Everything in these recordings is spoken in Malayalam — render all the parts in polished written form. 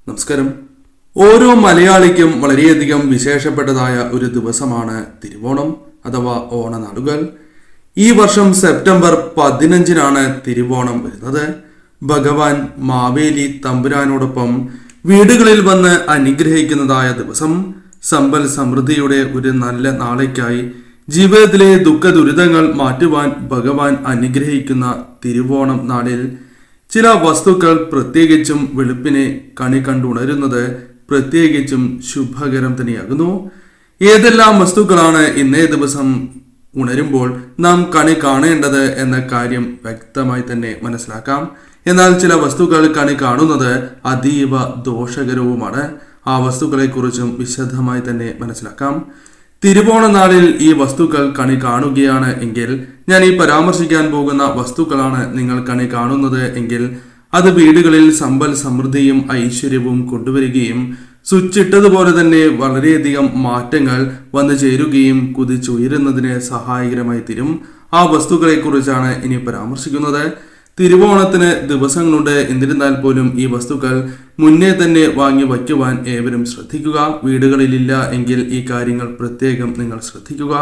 നമസ്കാരം. ഓരോ മലയാളിക്കും വളരെയധികം വിശേഷപ്പെട്ടതായ ഒരു ദിവസമാണ് തിരുവോണം അഥവാ ഓണനാളുകൾ. ഈ വർഷം സെപ്റ്റംബർ 15 തിരുവോണം വരുന്നത്. ഭഗവാൻ മാവേലി തമ്പുരാനോടൊപ്പം വീടുകളിൽ വന്ന് അനുഗ്രഹിക്കുന്നതായ ദിവസം. സമ്പൽ സമൃദ്ധിയുടെ ഒരു നല്ല നാളേക്കായി ജീവിതത്തിലെ ദുഃഖ ദുരിതങ്ങൾ മാറ്റുവാൻ ഭഗവാൻ അനുഗ്രഹിക്കുന്ന തിരുവോണം നാളിൽ ചില വസ്തുക്കൾ പ്രത്യേകിച്ചും വെളുപ്പിനെ കണി കണ്ടുണരുന്നത് പ്രത്യേകിച്ചും ശുഭകരം തന്നെയാകുന്നു. ഏതെല്ലാം വസ്തുക്കളാണ് ഇന്നേ ദിവസം ഉണരുമ്പോൾ നാം കണി കാണേണ്ടത് എന്ന കാര്യം വ്യക്തമായി തന്നെ മനസ്സിലാക്കാം. എന്നാൽ ചില വസ്തുക്കൾ കണി കാണുന്നത് അതീവ ദോഷകരവുമാണ്. ആ വസ്തുക്കളെ കുറിച്ചും വിശദമായി തന്നെ മനസ്സിലാക്കാം. തിരുവോണ നാളിൽ ഈ വസ്തുക്കൾ കണി കാണുകയാണ് എങ്കിൽ, ഞാൻ ഈ പരാമർശിക്കാൻ പോകുന്ന വസ്തുക്കളാണ് നിങ്ങൾ കണി കാണുന്നത് എങ്കിൽ, അത് വീടുകളിൽ സമ്പൽ സമൃദ്ധിയും ഐശ്വര്യവും കൊണ്ടുവരികയും സ്വിച്ചിട്ടതുപോലെ തന്നെ വളരെയധികം മാറ്റങ്ങൾ വന്നു ചേരുകയും കുതിച്ചുയരുന്നതിന് സഹായകരമായി തീരും. ആ വസ്തുക്കളെ കുറിച്ചാണ് ഇനി പരാമർശിക്കുന്നത്. തിരുവോണത്തിന് ദിവസങ്ങളുണ്ട്. എന്നിരുന്നാൽ പോലും ഈ വസ്തുക്കൾ മുന്നേ തന്നെ വാങ്ങി വയ്ക്കുവാൻ ഏവരും ശ്രദ്ധിക്കുക. വീടുകളിലില്ല എങ്കിൽ ഈ കാര്യങ്ങൾ പ്രത്യേകം നിങ്ങൾ ശ്രദ്ധിക്കുക.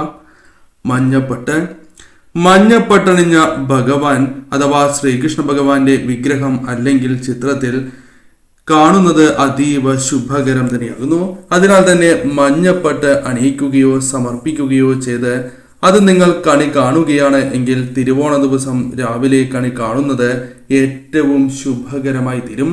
മഞ്ഞപ്പട്ടണിഞ്ഞ ഭഗവാൻ അഥവാ ശ്രീകൃഷ്ണ ഭഗവാന്റെ വിഗ്രഹം അല്ലെങ്കിൽ ചിത്രത്തിൽ കാണുന്നത് അതീവ ശുഭകരം തന്നെയാകുന്നു. അതിനാൽ തന്നെ മഞ്ഞപ്പട്ട് അണിയിക്കുകയോ സമർപ്പിക്കുകയോ ചെയ്ത് അത് നിങ്ങൾ കണി കാണുകയാണ് എങ്കിൽ തിരുവോണ ദിവസം രാവിലെ കണി കാണുന്നത് ഏറ്റവും ശുഭകരമായി തീരും.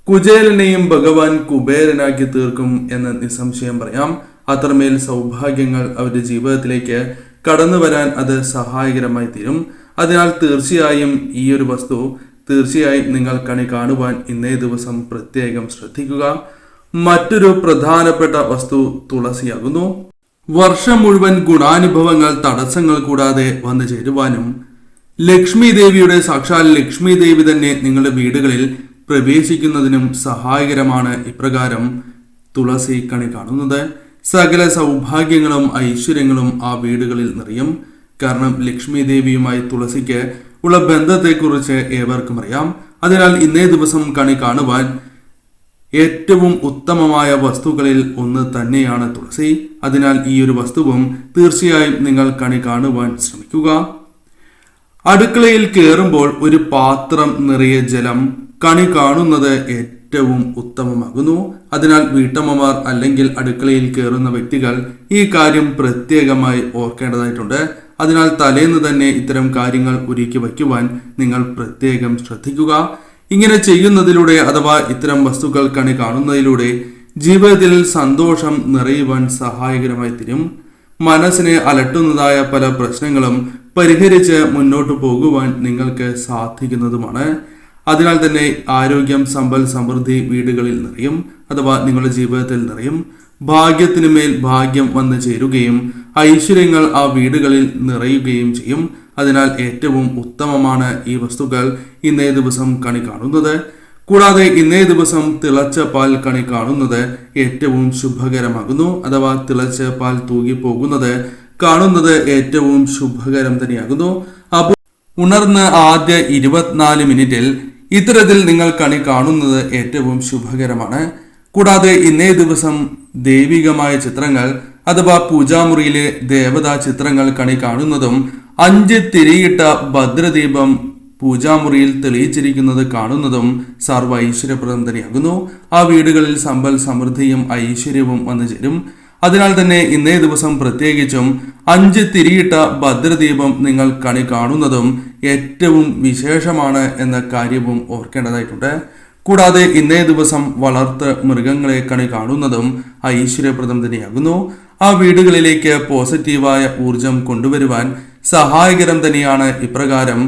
കുചേലനെയും ഭഗവാൻ കുബേരനാക്കി തീർക്കും എന്ന് നിസ്സംശയം പറയാം. അത്രമേൽ സൗഭാഗ്യങ്ങൾ അവരുടെ ജീവിതത്തിലേക്ക് കടന്നു വരാൻ അത് സഹായകരമായി തീരും. അതിനാൽ തീർച്ചയായും ഈ ഒരു വസ്തു നിങ്ങൾ കണി കാണുവാൻ ഇന്നേ ദിവസം പ്രത്യേകം ശ്രദ്ധിക്കുക. മറ്റൊരു പ്രധാനപ്പെട്ട വസ്തു തുളസിയാകുന്നു. വർഷം മുഴുവൻ ഗുണാനുഭവങ്ങൾ തടസ്സങ്ങൾ കൂടാതെ വന്നു ചേരുവാനും ലക്ഷ്മി ദേവിയുടെ സാക്ഷാൽ ലക്ഷ്മി ദേവി തന്നെ നിങ്ങളുടെ വീടുകളിൽ പ്രവേശിക്കുന്നതിനും സഹായകരമാണ് ഇപ്രകാരം തുളസി കണി കാണുന്നത്. സകല സൗഭാഗ്യങ്ങളും ഐശ്വര്യങ്ങളും ആ വീടുകളിൽ നിറയും. കാരണം ലക്ഷ്മി ദേവിയുമായി തുളസിക്ക് ഉള്ള ബന്ധത്തെക്കുറിച്ച് ഏവർക്കും അറിയാം. അതിനാൽ ഇന്നേ ദിവസം കണി കാണുവാൻ ഏറ്റവും ഉത്തമമായ വസ്തുക്കളിൽ ഒന്ന് തന്നെയാണ് തുളസി. അതിനാൽ ഈ ഒരു വസ്തുവും തീർച്ചയായും നിങ്ങൾ കണി കാണുവാൻ ശ്രമിക്കുക. അടുക്കളയിൽ കയറുമ്പോൾ ഒരു പാത്രം നിറയെ ജലം കണി കാണുന്നത് ഏറ്റവും ഉത്തമമാകുന്നു. അതിനാൽ വീട്ടമ്മമാർ അല്ലെങ്കിൽ അടുക്കളയിൽ കയറുന്ന വ്യക്തികൾ ഈ കാര്യം പ്രത്യേകമായി ഓർക്കേണ്ടതായിട്ടുണ്ട്. അതിനാൽ തലേന്ന് തന്നെ ഇത്തരം കാര്യങ്ങൾ ഒരുക്കി വയ്ക്കുവാൻ നിങ്ങൾ പ്രത്യേകം ശ്രദ്ധിക്കുക. ഇങ്ങനെ ചെയ്യുന്നതിലൂടെ അഥവാ ഇത്തരം വസ്തുക്കൾ കണി കാണുന്നതിലൂടെ ജീവിതത്തിൽ സന്തോഷം നിറയുവാൻ സഹായകരമായി തീരും. മനസ്സിനെ അലട്ടുന്നതായ പല പ്രശ്നങ്ങളും പരിഹരിച്ച് മുന്നോട്ട് പോകുവാൻ നിങ്ങൾക്ക് സാധിക്കുന്നതുമാണ്. അതിനാൽ തന്നെ ആരോഗ്യം, സമ്പൽ സമൃദ്ധി വീടുകളിൽ നിറയും അഥവാ നിങ്ങളുടെ ജീവിതത്തിൽ നിറയും. ഭാഗ്യത്തിനു മേൽ ഭാഗ്യം വന്നു ചേരുകയും ഐശ്വര്യങ്ങൾ ആ വീടുകളിൽ നിറയുകയും ചെയ്യും. അതിനാൽ ഏറ്റവും ഉത്തമമാണ് ഈ വസ്തുക്കൾ ഇന്നേ ദിവസം കണി കാണുന്നത്. കൂടാതെ ഇന്നേ ദിവസം തിളച്ച പാൽ കണി കാണുന്നത് ഏറ്റവും ശുഭകരമാകുന്നു. അഥവാ തിളച്ച പാൽ തൂകിപ്പോകുന്നത് കാണുന്നത് ഏറ്റവും ശുഭകരം തന്നെയാകുന്നു. അപ്പോൾ ഉണർന്ന് ആദ്യ 24 മിനിറ്റിൽ ഇത്തരത്തിൽ നിങ്ങൾ കണി കാണുന്നത് ഏറ്റവും ശുഭകരമാണ്. കൂടാതെ ഇന്നേ ദിവസം ദൈവികമായ ചിത്രങ്ങൾ അഥവാ പൂജാമുറിയിലെ ദേവതാ ചിത്രങ്ങൾ കണി കാണുന്നതും 5 തിരിയിട്ട ഭദ്രദീപം പൂജാമുറിയിൽ തെളിയിച്ചിരിക്കുന്നത് കാണുന്നതും സർവ്വ ഐശ്വര്യപ്രദം തന്നെയാകുന്നു. ആ വീടുകളിൽ സമ്പൽ സമൃദ്ധിയും ഐശ്വര്യവും വന്നു ചേരും. അതിനാൽ തന്നെ ഇന്നേ ദിവസം പ്രത്യേകിച്ചും 5 തിരിയിട്ട ഭദ്രദീപം നിങ്ങൾ കണി കാണുന്നതും ഏറ്റവും വിശേഷമാണ് എന്ന കാര്യവും ഓർക്കേണ്ടതായിട്ടുണ്ട്. കൂടാതെ ഇന്നേ ദിവസം വളർത്ത് മൃഗങ്ങളെ കണി കാണുന്നതും ഐശ്വര്യപ്രദം തന്നെയാകുന്നു. ആ വീടുകളിലേക്ക് പോസിറ്റീവായ ഊർജം കൊണ്ടുവരുവാൻ സഹായകരം തന്നെയാണ് ഇപ്രകാരം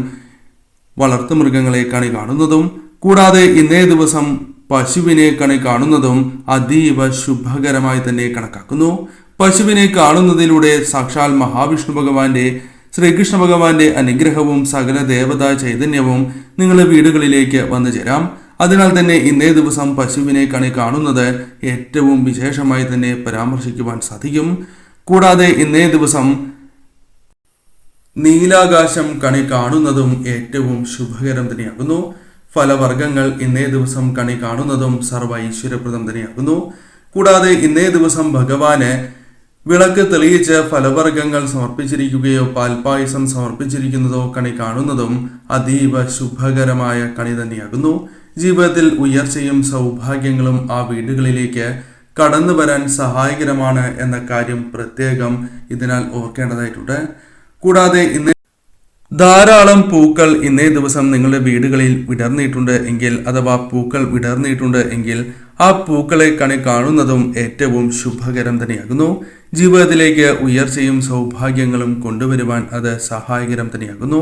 വളർത്തു മൃഗങ്ങളെ കണി കാണുന്നതും. കൂടാതെ ഇന്നേ ദിവസം പശുവിനെ കണി കാണുന്നതും അതീവ ശുഭകരമായി തന്നെ കണക്കാക്കുന്നു. പശുവിനെ കാണുന്നതിലൂടെ സാക്ഷാൽ മഹാവിഷ്ണു ഭഗവാന്റെ ശ്രീകൃഷ്ണ ഭഗവാന്റെ അനുഗ്രഹവും സകല ദേവതാ ചൈതന്യവും നിങ്ങളുടെ വീടുകളിലേക്ക് വന്നു ചേരാം. അതിനാൽ തന്നെ ഇന്നേ ദിവസം പശുവിനെ കണി കാണുന്നത് ഏറ്റവും വിശേഷമായി തന്നെ പരാമർശിക്കുവാൻ സാധിക്കും. കൂടാതെ ഇന്നേ ദിവസം നീലാകാശം കണി കാണുന്നതും ഏറ്റവും ശുഭകരം തന്നെയാകുന്നു. ഫലവർഗ്ഗങ്ങൾ ഇന്നേ ദിവസം കണി കാണുന്നതും സർവ്വ ഐശ്വര്യപ്രദം തന്നെയാകുന്നു. കൂടാതെ ഇന്നേ ദിവസം ഭഗവാന് വിളക്ക് തെളിയിച്ച് ഫലവർഗ്ഗങ്ങൾ സമർപ്പിച്ചിരിക്കുകയോ പാൽപായസം സമർപ്പിച്ചിരിക്കുന്നതോ കണി കാണുന്നതും അതീവ ശുഭകരമായ കണി തന്നെയാകുന്നു. ജീവിതത്തിൽ ഉയർച്ചയും സൗഭാഗ്യങ്ങളും ആ വീടുകളിലേക്ക് കടന്നു വരാൻ സഹായകരമാണ് എന്ന കാര്യം പ്രത്യേകം ഇതിനാൽ ഓർക്കേണ്ടതായിട്ടുണ്ട്. കൂടാതെ ഇന്ന് ധാരാളം പൂക്കൾ ഇന്നേ ദിവസം നിങ്ങളുടെ വീടുകളിൽ വിടർന്നിട്ടുണ്ട് എങ്കിൽ അഥവാ പൂക്കൾ വിടർന്നിട്ടുണ്ട് എങ്കിൽ ആ പൂക്കളെ കണി കാണുന്നതും ഏറ്റവും ശുഭകരം തന്നെയാകുന്നു. ജീവിതത്തിലേക്ക് ഉയർച്ചയും സൗഭാഗ്യങ്ങളും കൊണ്ടുവരുവാൻ അത് സഹായകരം തന്നെയാകുന്നു.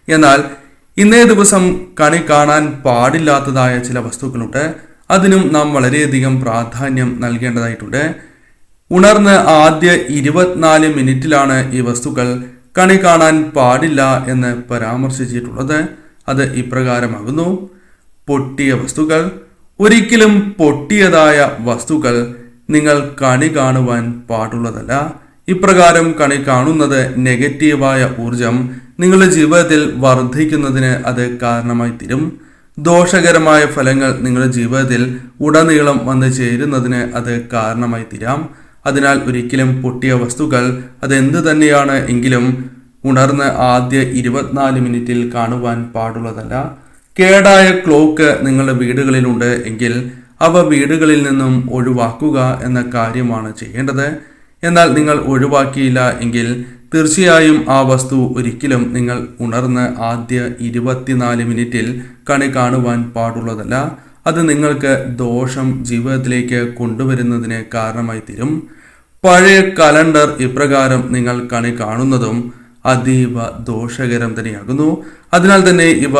എന്നാൽ ഇന്നേ ദിവസം കണി കാണാൻ പാടില്ലാത്തതായ ചില വസ്തുക്കളുണ്ട്. അതിനും നാം വളരെയധികം പ്രാധാന്യം നൽകേണ്ടതായിട്ടുണ്ട്. ഉണർന്ന് ആദ്യ 24 മിനിറ്റിലാണ് ഈ വസ്തുക്കൾ കണി കാണാൻ പാടില്ല എന്ന് പരാമർശിച്ചിട്ടുള്ളത്. അത് ഇപ്രകാരമാകുന്നു: പൊട്ടിയ വസ്തുക്കൾ. ഒരിക്കലും പൊട്ടിയതായ വസ്തുക്കൾ നിങ്ങൾ കണി കാണുവാൻ പാടുള്ളതല്ല. ഇപ്രകാരം കണി കാണുന്നത് നെഗറ്റീവായ ഊർജം നിങ്ങളുടെ ജീവിതത്തിൽ വർദ്ധിക്കുന്നതിന് അത് കാരണമായി തീരും. ദോഷകരമായ ഫലങ്ങൾ നിങ്ങളുടെ ജീവിതത്തിൽ ഉടനീളം വന്നു ചേരുന്നതിന് അത് കാരണമായി തീരാം. അതിനാൽ ഒരിക്കലും പൊട്ടിയ വസ്തുക്കൾ അതെന്ത് തന്നെയാണ് എങ്കിലും ഉണർന്ന് ആദ്യ 24 മിനിറ്റിൽ കാണുവാൻ പാടുള്ളതല്ല. കേടായ ക്ലോക്ക് നിങ്ങളുടെ വീടുകളിലുണ്ട് എങ്കിൽ അവ വീടുകളിൽ നിന്നും ഒഴിവാക്കുക എന്ന കാര്യമാണ് ചെയ്യേണ്ടത്. എന്നാൽ നിങ്ങൾ ഒഴിവാക്കിയില്ല എങ്കിൽ തീർച്ചയായും ആ വസ്തു ഒരിക്കലും നിങ്ങൾ ഉണർന്ന് ആദ്യ 24 മിനിറ്റിൽ കണി കാണുവാൻ പാടുള്ളതല്ല. അത് നിങ്ങൾക്ക് ദോഷം ജീവിതത്തിലേക്ക് കൊണ്ടുവരുന്നതിന് കാരണമായി തീരും. പഴയ കലണ്ടർ ഇപ്രകാരം നിങ്ങൾ കണി കാണുന്നതും അതീവ ദോഷകരം തന്നെയാകുന്നു. അതിനാൽ തന്നെ ഇവ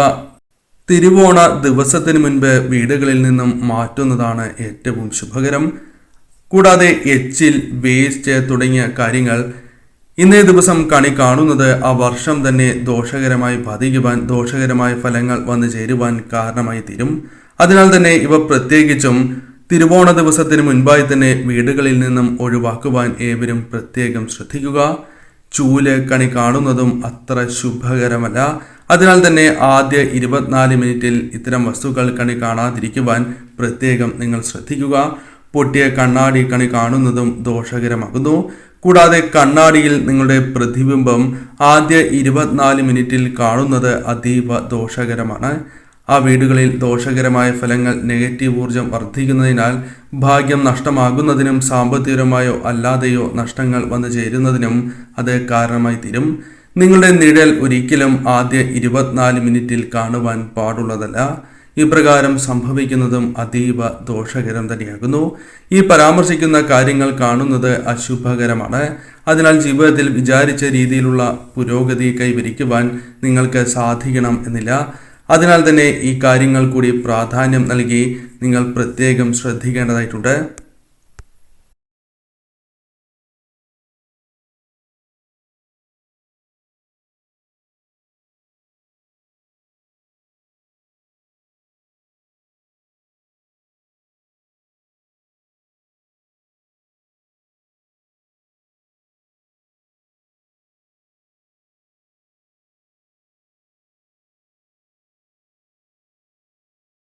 തിരുവോണ ദിവസത്തിന് മുൻപ് വീടുകളിൽ നിന്നും മാറ്റുന്നതാണ് ഏറ്റവും ശുഭകരം. കൂടാതെ എച്ചിൽ, വേസ്റ്റ് തുടങ്ങിയ കാര്യങ്ങൾ ഇന്നേ ദിവസം കണി കാണുന്നത് ആ വർഷം തന്നെ ദോഷകരമായി ബാധിക്കുവാൻ, ദോഷകരമായ ഫലങ്ങൾ വന്നു ചേരുവാൻ കാരണമായി തീരും. അതിനാൽ തന്നെ ഇവ പ്രത്യേകിച്ചും തിരുവോണ ദിവസത്തിന് മുൻപായി തന്നെ വീടുകളിൽ നിന്നും ഒഴിവാക്കുവാൻ ഏവരും പ്രത്യേകം ശ്രദ്ധിക്കുക. ചൂല് കണി കാണുന്നതും അത്ര ശുഭകരമല്ല. അതിനാൽ തന്നെ ആദ്യ 24 മിനിറ്റിൽ ഇത്തരം വസ്തുക്കൾ കണി കാണാതിരിക്കുവാൻ പ്രത്യേകം നിങ്ങൾ ശ്രദ്ധിക്കുക. പൊട്ടിയ കണ്ണാടി കണി കാണുന്നതും ദോഷകരമാകുന്നു. കൂടാതെ കണ്ണാടിയിൽ നിങ്ങളുടെ പ്രതിബിംബം ആദ്യ 24 മിനിറ്റിൽ കാണുന്നത് അതീവ ദോഷകരമാണ്. ആ വീടുകളിൽ ദോഷകരമായ ഫലങ്ങൾ, നെഗറ്റീവ് ഊർജം വർദ്ധിക്കുന്നതിനാൽ ഭാഗ്യം നഷ്ടമാകുന്നതിനും സാമ്പത്തികമായോ അല്ലാതെയോ നഷ്ടങ്ങൾ വന്നു ചേരുന്നതിനും അത് കാരണമായി തീരും. നിങ്ങളുടെ നിഴൽ ഒരിക്കലും ആദ്യ 24 മിനിറ്റിൽ കാണുവാൻ പാടുള്ളതല്ല. ഇപ്രകാരം സംഭവിക്കുന്നതും അതീവ ദോഷകരം തന്നെയാകുന്നു. ഈ പരാമർശിക്കുന്ന കാര്യങ്ങൾ കാണുന്നത് അശുഭകരമാണ്. അതിനാൽ ജീവിതത്തിൽ വിചാരിച്ച രീതിയിലുള്ള പുരോഗതി കൈവരിക്കുവാൻ നിങ്ങൾക്ക് സാധിക്കണം എന്നില്ല. അതിനാൽ തന്നെ ഈ കാര്യങ്ങൾ കൂടി പ്രാധാന്യം നൽകി നിങ്ങൾ പ്രത്യേകം ശ്രദ്ധിക്കേണ്ടതായിട്ടുണ്ട്.